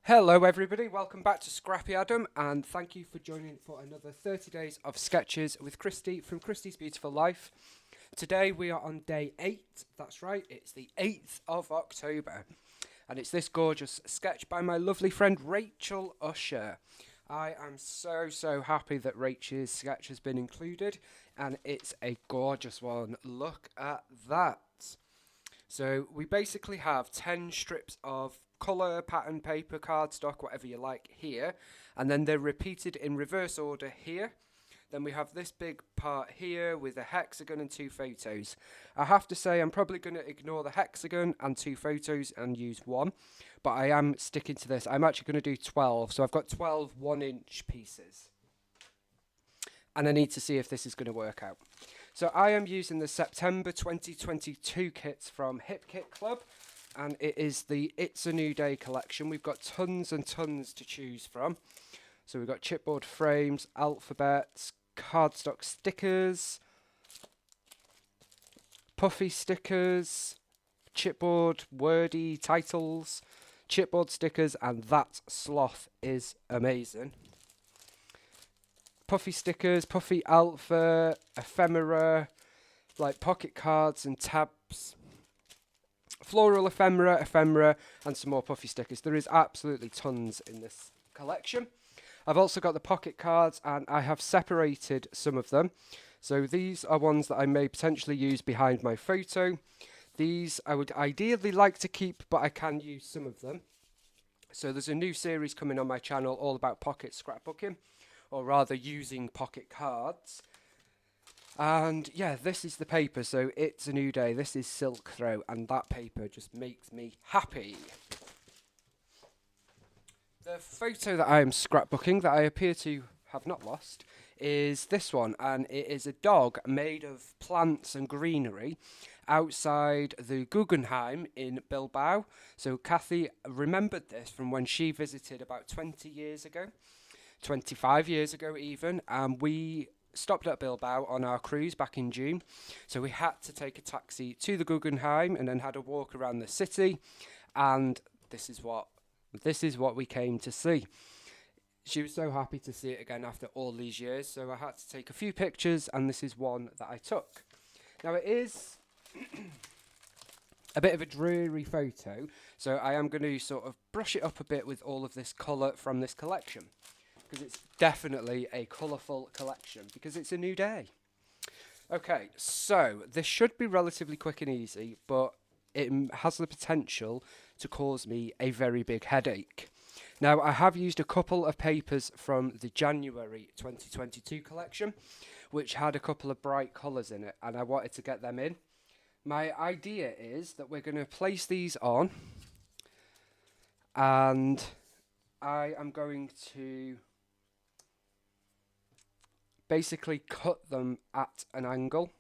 Hello everybody, welcome back to Scrappy Adam and thank you for joining for another 30 days of sketches with Christy from Christy's Beautiful Life. Today we are on day 8, that's right, it's the 8th of October and it's this gorgeous sketch by my lovely friend Rachel Usher. I am so happy that Rachel's sketch has been included and it's a gorgeous one, look at that. So we basically have 10 strips of colour, pattern, paper, cardstock, whatever you like here. And then they're repeated in reverse order here. Then we have this big part here with a hexagon and 2 photos. I have to say I'm probably going to ignore the hexagon and 2 photos and use 1. But I am sticking to this. I'm actually going to do 12. So I've got 12 1-inch pieces. And I need to see if this is going to work out. So I am using the September 2022 kits from Hip Kit Club, and it is the It's a New Day collection. We've got tons and tons to choose from. So we've got chipboard frames, alphabets, cardstock stickers, puffy stickers, chipboard wordy titles, chipboard stickers, and that sloth is amazing. Puffy stickers, puffy alpha, ephemera, like pocket cards and tabs, floral ephemera, and some more puffy stickers. There is absolutely tons in this collection. I've also got the pocket cards and I have separated some of them. So these are ones that I may potentially use behind my photo. These I would ideally like to keep, but I can use some of them. So there's a new series coming on my channel all about pocket scrapbooking, or rather using pocket cards. And yeah, this is the paper, so It's a New Day. This is Silk Throw, and that paper just makes me happy. The photo that I am scrapbooking, that I appear to have not lost, is this one, and it is a dog made of plants and greenery outside the Guggenheim in Bilbao. So Kathy remembered this from when she visited about 20 years ago. 25 years ago even, and we stopped at Bilbao on our cruise back in June, so we had to take a taxi to the Guggenheim and then had a walk around the city, and this is what we came to see. She was so happy to see it again after all these years, so I had to take a few pictures, and this is one that I took. Now it is a bit of a dreary photo, so I am going to sort of brush it up a bit with all of this colour from this collection, because it's definitely a colourful collection, because it's a new day. Okay, so this should be relatively quick and easy, but it has the potential to cause me a very big headache. Now, I have used a couple of papers from the January 2022 collection, which had a couple of bright colours in it, and I wanted to get them in. My idea is that we're going to place these on, and I am going to basically cut them at an angle.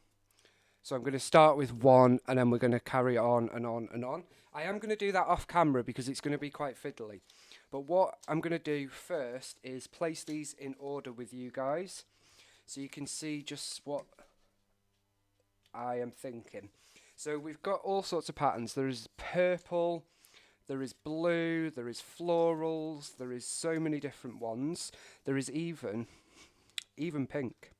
So I'm going to start with one and then we're going to carry on and on and on. I am going to do that off camera because it's going to be quite fiddly. But what I'm going to do first is place these in order with you guys, so you can see just what I am thinking. So we've got all sorts of patterns. There is purple, there is blue, there is florals, there is so many different ones. There is even pink.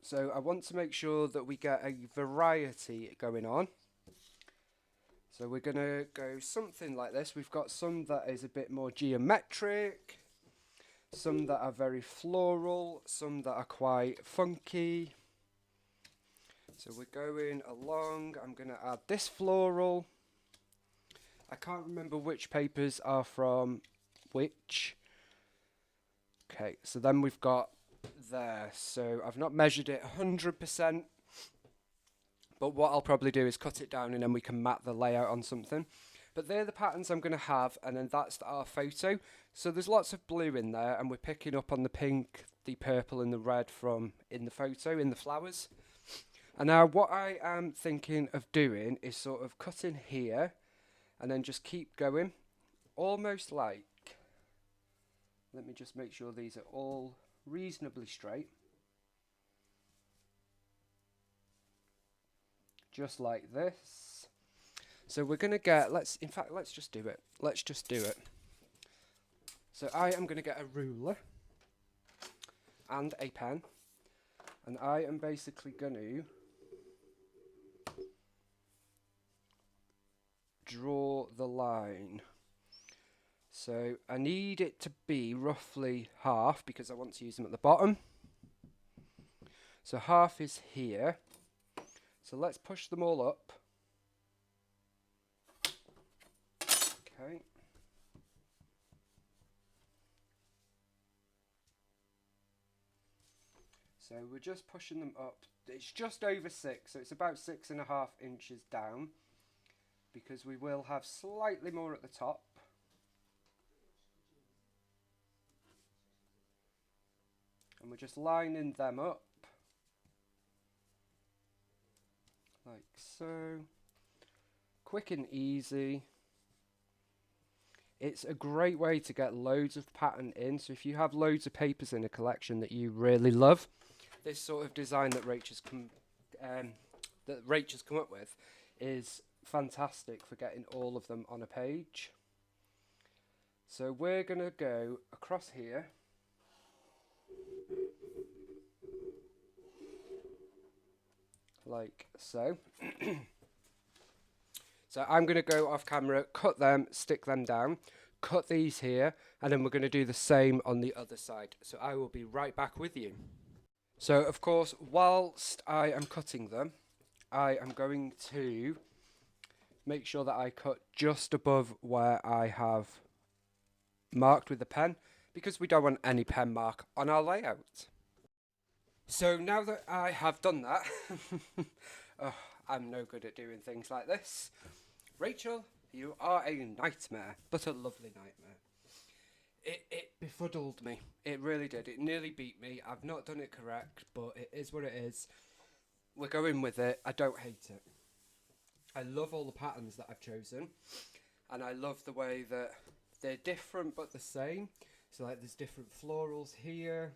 So I want to make sure that we get a variety going on. So we're going to go something like this. We've got some that is a bit more geometric, some that are very floral, some that are quite funky. So we're going along. I'm going to add this floral. I can't remember which papers are from which. Okay, so then we've got there. So I've not measured it 100%, but what I'll probably do is cut it down and then we can map the layout on something. But they're the patterns I'm going to have, and then that's our photo. So there's lots of blue in there, and we're picking up on the pink, the purple, and the red from in the photo, in the flowers. And now what I am thinking of doing is sort of cutting here, and then just keep going, almost like, let me just make sure these are all reasonably straight. Just like this. So we're going to get, let's just do it. Let's just do it. So I am going to get a ruler and a pen, and I am basically going to draw the line. So I need it to be roughly half because I want to use them at the bottom. So half is here. So let's push them all up. Okay. So we're just pushing them up. It's just over 6, so it's about 6.5 inches down, because we will have slightly more at the top. And we're just lining them up, like so. Quick and easy. It's a great way to get loads of pattern in, so if you have loads of papers in a collection that you really love, this sort of design that Rachel's come up with is fantastic for getting all of them on a page. So we're going to go across here. Like so. So I'm going to go off camera, cut them, stick them down, cut these here, and then we're going to do the same on the other side. So I will be right back with you. So of course, whilst I am cutting them, I am going to make sure that I cut just above where I have marked with the pen, because we don't want any pen mark on our layout. So now that I have done that, oh, I'm no good at doing things like this. Rachel, you are a nightmare, but a lovely nightmare. It befuddled me. It really did. It nearly beat me. I've not done it correct, but it is what it is. We're going with it. I don't hate it. I love all the patterns that I've chosen, and I love the way that they're different but the same. So like there's different florals here.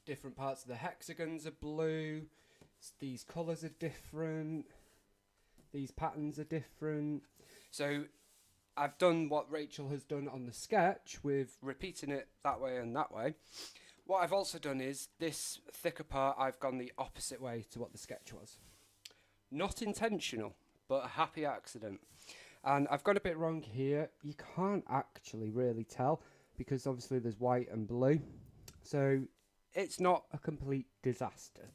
Different parts of the hexagons are blue. These colours are different. These patterns are different. So I've done what Rachel has done on the sketch with repeating it that way and that way. What I've also done is this thicker part, I've gone the opposite way to what the sketch was. Not intentional, but a happy accident. And I've got a bit wrong here. You can't actually really tell because obviously there's white and blue. So it's not a complete disaster.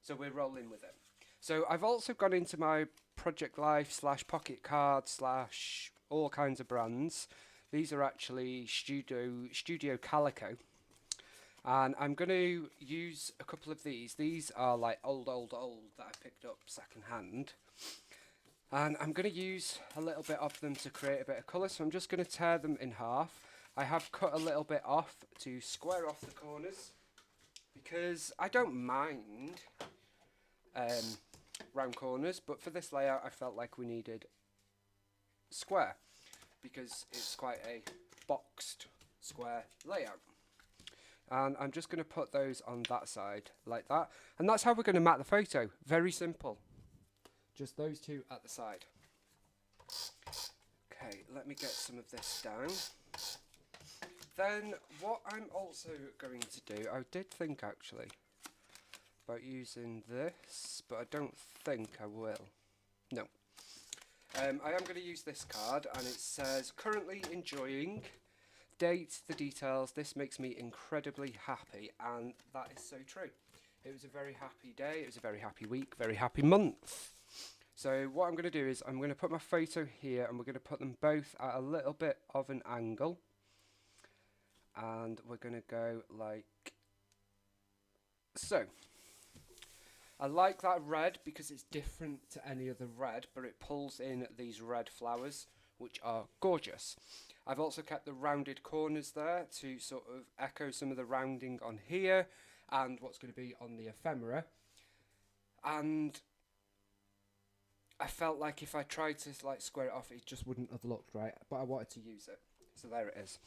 So we're rolling with it. So I've also gone into my Project Life / Pocket Card / all kinds of brands. These are actually Studio Calico. And I'm going to use a couple of these. These are like old that I picked up second hand. And I'm going to use a little bit of them to create a bit of colour. So I'm just going to tear them in half. I have cut a little bit off to square off the corners, because I don't mind round corners, but for this layout I felt like we needed square because it's quite a boxed square layout. And I'm just going to put those on that side like that, and that's how we're going to mat the photo. Very simple, just those two at the side. Okay, let me get some of this down. Then what I'm also going to do, I did think actually about using this, but I don't think I will. No. I am going to use this card, and it says, currently enjoying, date, the details, this makes me incredibly happy, and that is so true. It was a very happy day, it was a very happy week, very happy month. So what I'm going to do is I'm going to put my photo here, and we're going to put them both at a little bit of an angle. And we're going to go like so. I like that red because it's different to any other red, but it pulls in these red flowers, which are gorgeous. I've also kept the rounded corners there to sort of echo some of the rounding on here and what's going to be on the ephemera. And I felt like if I tried to like square it off, it just wouldn't have looked right, but I wanted to use it. So there it is.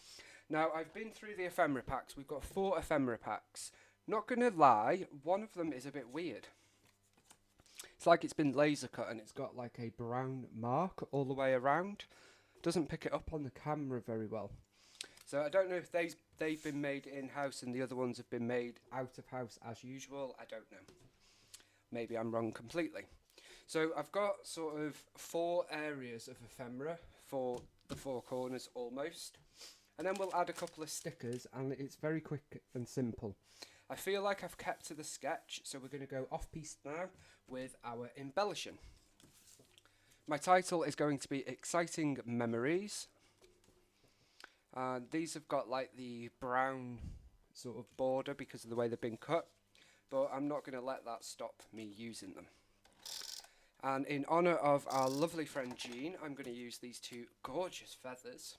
Now, I've been through the ephemera packs. We've got 4 ephemera packs. Not going to lie, one of them is a bit weird. It's like it's been laser cut and it's got like a brown mark all the way around. Doesn't pick it up on the camera very well. So I don't know if they've been made in-house and the other ones have been made out of house as usual. I don't know. Maybe I'm wrong completely. So I've got sort of 4 areas of ephemera for the 4 corners almost. And then we'll add a couple of stickers and it's very quick and simple. I feel like I've kept to the sketch, so we're going to go off-piste now with our embellishing. My title is going to be Exciting Memories. And these have got like the brown sort of border because of the way they've been cut. But I'm not going to let that stop me using them. And in honour of our lovely friend Jean, I'm going to use these 2 gorgeous feathers.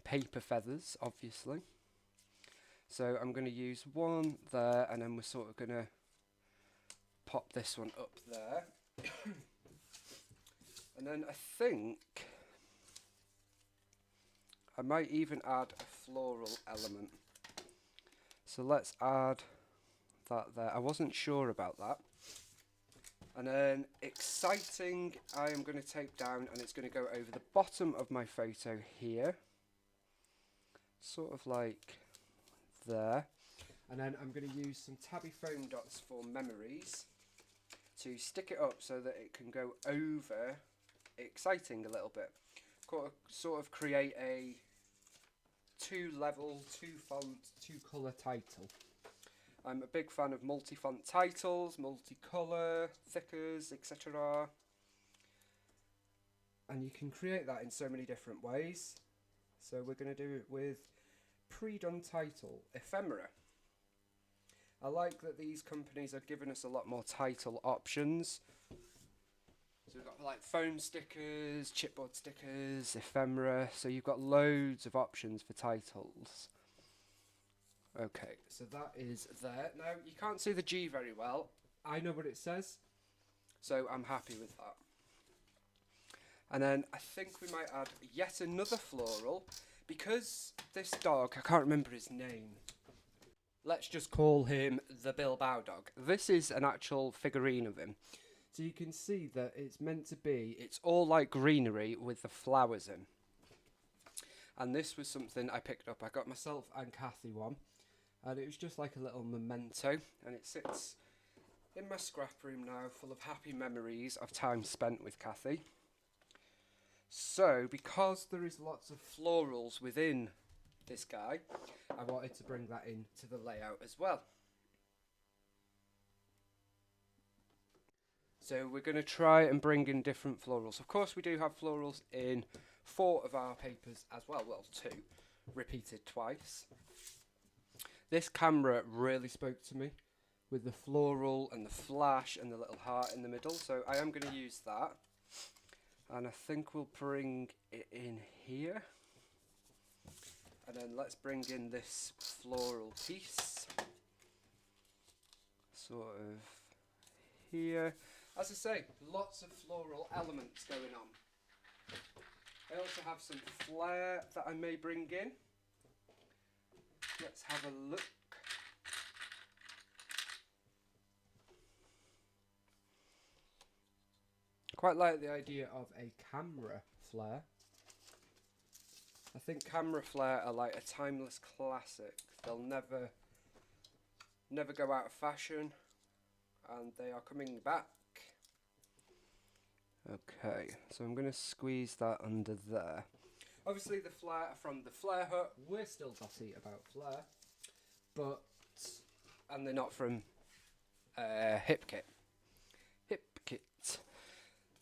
Paper feathers, obviously. So I'm going to use one there, and then we're sort of going to pop this one up there. And then I think I might even add a floral element. So let's add that there. I wasn't sure about that. And then exciting, I am going to take down, and it's going to go over the bottom of my photo here. Sort of like there. And then I'm going to use some tabby foam dots for memories to stick it up so that it can go over exciting a little bit. Sort of create a 2-level, 2-font, 2-colour title. I'm a big fan of multi-font titles, multi-colour, thickers, etc. And you can create that in so many different ways. So we're going to do it with pre-done title, Ephemera. I like that these companies are giving us a lot more title options. So we've got like foam stickers, chipboard stickers, ephemera. So you've got loads of options for titles. Okay, so that is there. Now, you can't see the G very well. I know what it says, so I'm happy with that. And then I think we might add yet another floral, because this dog, I can't remember his name. Let's just call him the Bilbao Dog. This is an actual figurine of him. So you can see that it's meant to be, it's all like greenery with the flowers in. And this was something I picked up. I got myself and Kathy one. And it was just like a little memento. And it sits in my scrap room now, full of happy memories of time spent with Kathy. So, because there is lots of florals within this guy, I wanted to bring that into the layout as well. So we're going to try and bring in different florals. Of course we do have florals in 4 of our papers as well. Well, 2, repeated twice. This camera really spoke to me with the floral and the flash and the little heart in the middle. So I am going to use that. And I think we'll bring it in here. And then let's bring in this floral piece. Sort of here. As I say, lots of floral elements going on. I also have some flair that I may bring in. Let's have a look. Quite like the idea of a camera flare. I think camera flare are like a timeless classic. They'll never go out of fashion, and they are coming back. Okay, so I'm going to squeeze that under there. Obviously the flare are from the Flare Hut. We're still dotty about flare, and they're not from Hip Kit. Hip Kit.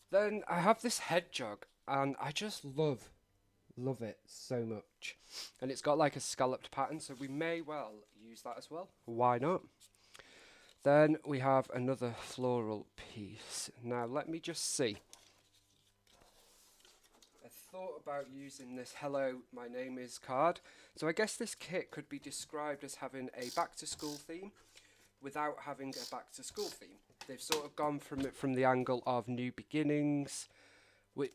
Then I have this Hedgehog, and I just love it so much. And it's got like a scalloped pattern, so we may well use that as well. Why not? Then we have another floral piece. Now let me just see. I thought about using this Hello, My Name Is card. So I guess this kit could be described as having a back to school theme without having a back to school theme. They've sort of gone from it from the angle of new beginnings,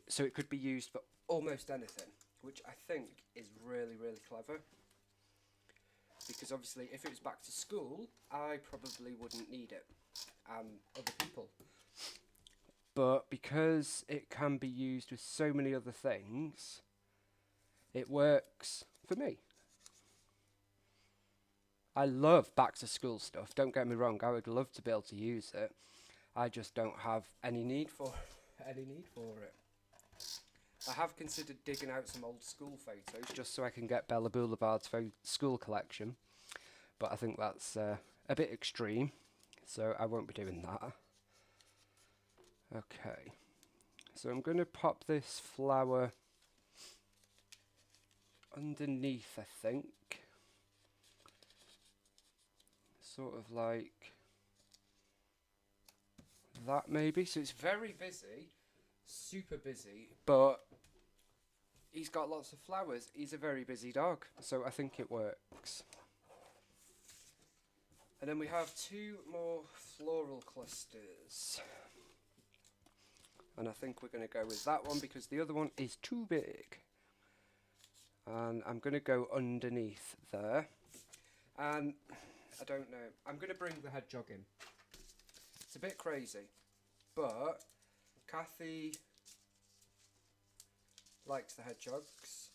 so it could be used for almost anything, which I think is really, really clever. Because obviously if it was back to school, I probably wouldn't need it, and other people. but because it can be used with so many other things, it works for me. I love back to school stuff, don't get me wrong, I would love to be able to use it. I just don't have any need for it. I have considered digging out some old school photos just so I can get Bella Boulevard's school collection, but I think that's a bit extreme, so I won't be doing that. Okay, so I'm going to pop this flower underneath, I think. Sort of like that maybe. So it's very busy, super busy, but he's got lots of flowers. He's a very busy dog, so I think it works. And then we have 2 more floral clusters. And I think we're going to go with that one because the other one is too big. And I'm going to go underneath there. And I don't know, I'm going to bring the hedgehog in. It's a bit crazy, but Kathy likes the hedgehogs.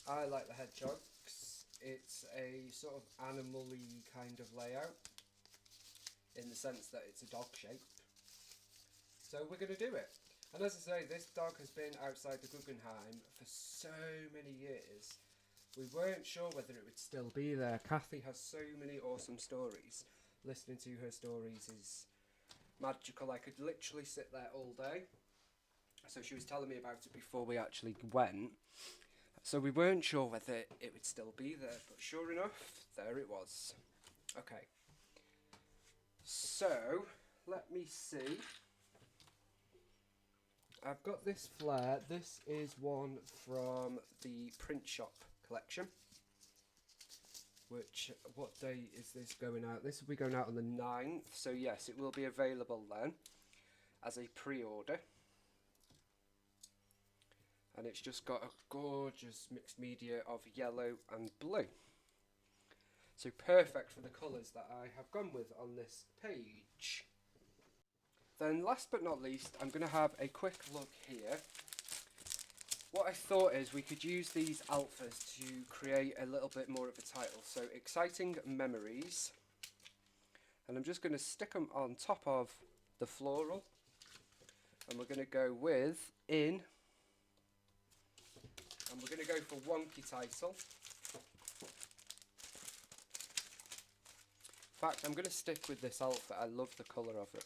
I like the hedgehogs. It's a sort of animal-y kind of layout, in the sense that it's a dog shape. So we're going to do it. And as I say, this dog has been outside the Guggenheim for so many years. We weren't sure whether it would still be there. Kathy has so many awesome stories. Listening to her stories is magical. I could literally sit there all day. So she was telling me about it before we actually went. So we weren't sure whether it would still be there, but sure enough, there it was. Okay. So, let me see. I've got this flare. This is one from the print shop collection. Which, what day is this going out? This will be going out on the 9th. So yes, it will be available then as a pre-order. And it's just got a gorgeous mixed media of yellow and blue. So perfect for the colours that I have gone with on this page. Then last but not least, I'm going to have a quick look here. What I thought is we could use these alphas to create a little bit more of a title. So exciting memories. And I'm just going to stick them on top of the floral. And we're going to go with in. And we're going to go for wonky title. In fact, I'm going to stick with this alpha. I love the colour of it.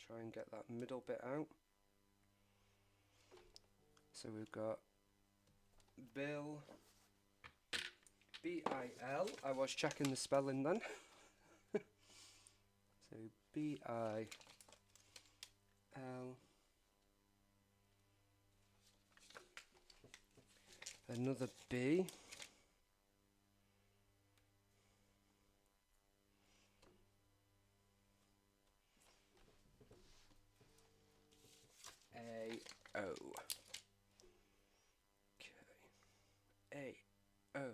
Try and get that middle bit out. So we've got Bill, B-I-L. I was checking the spelling then. So B-I-L. Another B. A-O. Okay. A-O.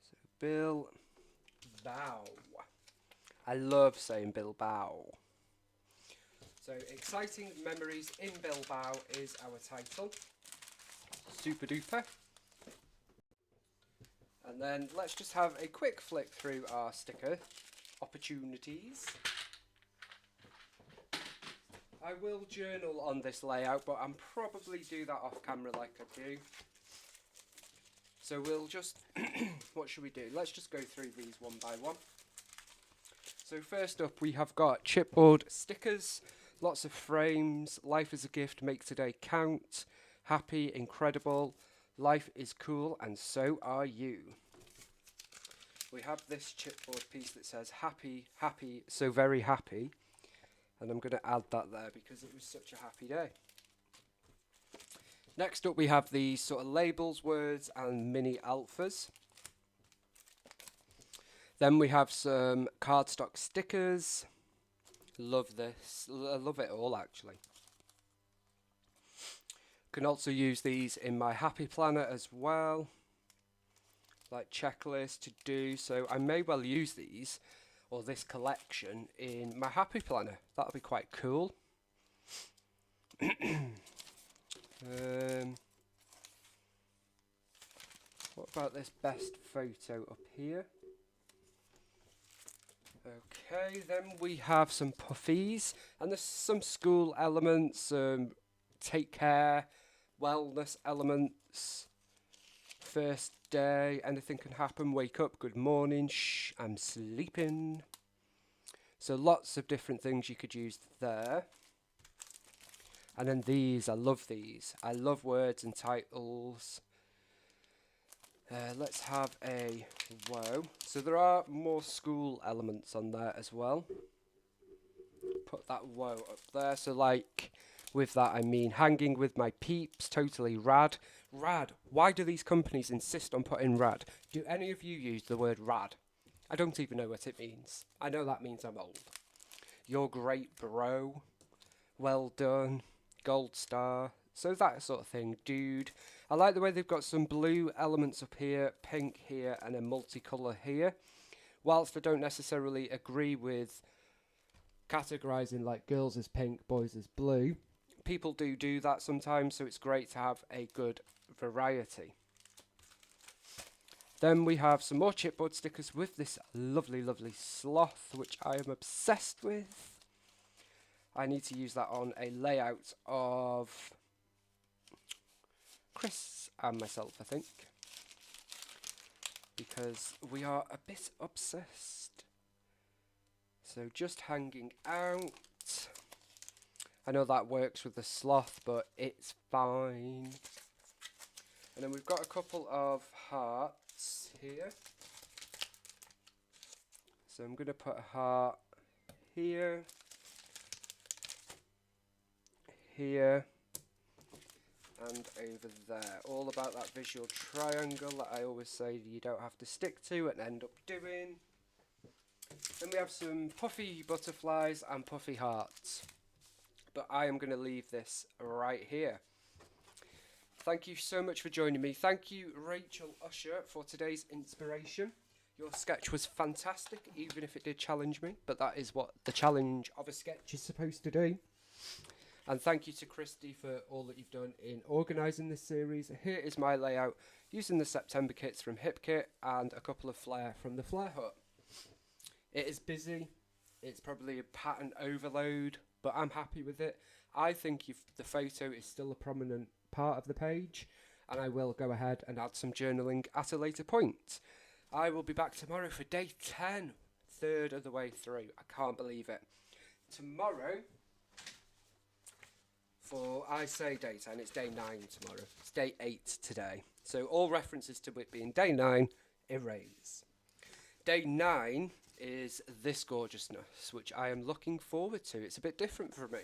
So Bilbao. I love saying Bilbao. So exciting memories in Bilbao is our title. Super duper. And then let's just have a quick flick through our sticker opportunities. I will journal on this layout, but I'm probably do that off camera like I do. So we'll just, what should we do? Let's just go through these one by one. So first up we have got Chipboard Stickers, lots of frames, life is a gift, make today count, happy, incredible, life is cool and so are you. We have this chipboard piece that says happy, happy, so very happy. And I'm going to add that there because it was such a happy day. Next up we have these sort of labels, words and mini alphas. Then we have some cardstock stickers. Love this. I love it all actually. Can also use these in my happy planner as well. like checklist to do. So I may well use these or this collection in my happy planner. That'll be quite cool. What about this best photo up here? Okay, then we have some puffies, and there's some school elements, take care, wellness elements, first day, anything can happen, wake up, good morning, shh, I'm sleeping. So lots of different things you could use there. And then these, I love these. I love words and titles. Let's have a whoa. So there are more school elements on there as well. Put that whoa up there. So like with that I mean hanging with my peeps, totally rad. Rad. Why do these companies insist on putting rad? Do any of you use the word rad? I don't even know what it means. I know that means I'm old. You're great, bro. Well done. Gold star. So that sort of thing, dude. I like the way they've got some blue elements up here, pink here, and a multicolour here. Whilst I don't necessarily agree with categorising like girls as pink, boys as blue, people do that sometimes, so it's great to have a good variety. Then we have some more chipboard stickers with this lovely, lovely sloth, which I am obsessed with. I need to use that on a layout of Chris and myself, I think, because we are a bit obsessed. So just hanging out. I know that works with the sloth, but it's fine. And then we've got a couple of hearts here. So I'm going to put a heart here, here, and over there. All about that visual triangle that I always say you don't have to stick to and end up doing. Then we have some puffy butterflies and puffy hearts. But I am going to leave this right here. Thank you so much for joining me. Thank you, Rachel Usher, for today's inspiration. Your sketch was fantastic, even if it did challenge me. But that is what the challenge of a sketch is supposed to do. And thank you to Christy for all that you've done in organising this series. Here is my layout using the September kits from HipKit and a couple of Flair from the Flair Hut. It is busy. It's probably a pattern overload, but I'm happy with it. I think the photo is still a prominent part of the page, and I will go ahead and add some journaling at a later point. I will be back tomorrow for day 10, third of the way through. I can't believe it. Tomorrow, I say day 10, it's day 9 tomorrow. It's day 8 today. So all references to it being day 9, erase. Day 9 is this gorgeousness, which I am looking forward to. It's a bit different for me.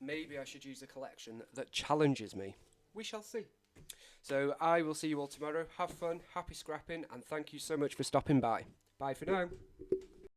Maybe I should use a collection that challenges me. We shall see. So I will see you all tomorrow. Have fun, happy scrapping, and thank you so much for stopping by. Bye for now.